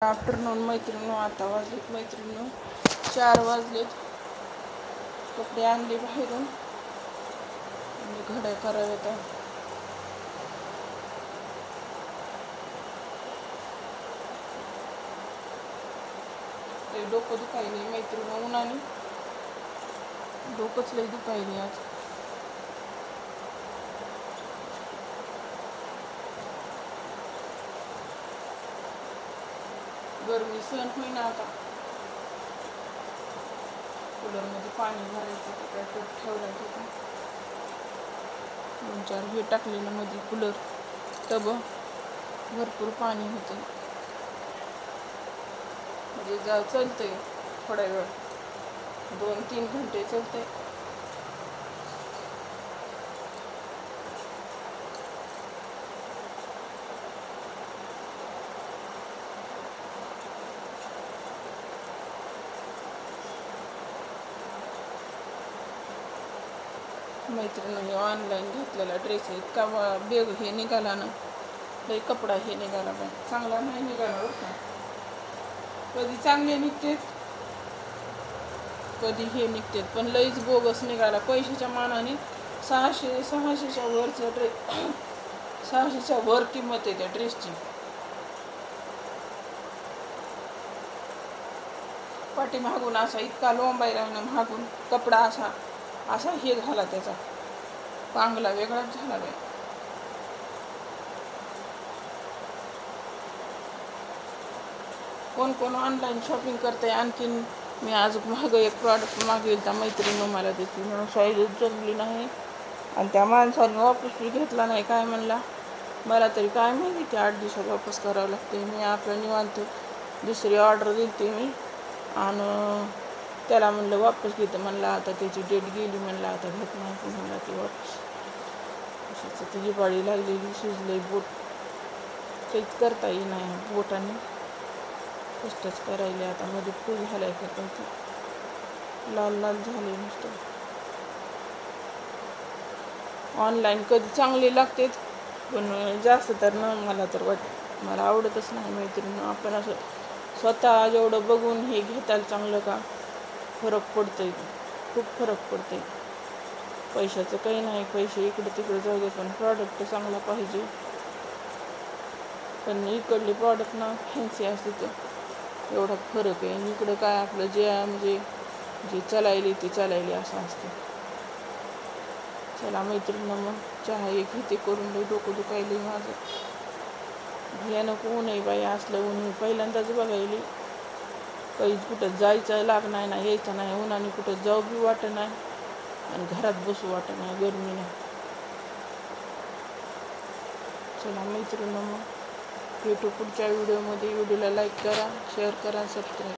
Afternoon मैत्रिणी, आता वाजलेत मैत्रिणी 4 वाजलेत. कपडे आणले बाहेरून आणि घड्या कराव्यात. डोकं दुखायले मैत्रिणी, उन्हाने डोकंच लई दुखायले आज. गरमी सहन होईना आता. कूलरमध्ये पाणी भरायचं काय ठेवलं होतं. 2-4 हे टाकलेलं मध्ये कूलर टब, भरपूर पाणी होतं. म्हणजे चलतंय थोड्या वेळ, 2-3 घंटे चलतंय. मैत्रिणी, ऑनलाईन घेतलेला ड्रेस इतका बेग हे निघाला ना, लई कपडा हे निघाला पण चांगला नाही निघाला बरं का. कधी चांगले निघतात कधी हे निघतात, पण लईच बोगस निघाला. पैशाच्या मानाने 600-600च्या वरचा ड्रेस, 600च्या वर किंमत आहे त्या ड्रेसची. पाठीमागून असा इतका लोंबायला ना, मागून कपडा असा हे झाला, त्याचा पांगला वेगळाच झाला बाई. कोण कोण ऑनलाईन शॉपिंग करते. आणखीन मी आज एक प्रॉडक्ट मागेल त्या मैत्रिणी मला देते म्हणून साईजच जमली नाही, आणि त्या माणसाने वापस घेतला नाही. काय म्हणला मला तरी काय माहिती, ते 8 दिवसात वापस करावं लागते. मी आपलं निवांत दुसरी ऑर्डर दिली मी, आणि त्याला म्हणलं वापस घेतं. म्हणलं आता त्याची डेट गेली, म्हणलं आता घेत नाही. म्हणला ती वापस. अशाच तिची पाळी लागलेली, सुजलंय बोट, काहीच करता येई नाही बोटाने, कष्टच करायले. आता मध्ये फूल झालाय का, पण लाल लाल झाले नुसतं. ऑनलाईन कधी चांगले लागतात, पण जास्त तर न, मला तर मला आवडतच नाही मैत्रिणी. आपण असं स्वतः जेवढं बघून हे घेताल चांगलं का, फरक पडतंय, खूप फरक पडतंय. पैशाचं काही नाही, पैसे इकडे तिकडे जाऊ दे, पण प्रॉडक्ट चांगला पाहिजे. पण इकडले प्रॉडक्ट ना फॅन्सी असते, तर एवढा फरक आहे. इकडं काय आपलं जे चालायली ते चालायली असं असतं. चला मैत्रिणी, मग चहा एक इथे करून लई डोकं दुखायले माझं. भयानक ऊन आहे बाई, असलं ऊन पहिल्यांदाच बघायली. काही कुठं जायचं लागणार नाही, यायचं नाही. उन्हाने कुठं जाऊ बी वाटत नाही, आणि घरात बसू वाटत नाही गरमीने. चला मैत्रिणी, मग भेटू पुढच्या व्हिडिओमध्ये. व्हिडिओला लाईक करा, शेअर करा, सबस्क्राईब.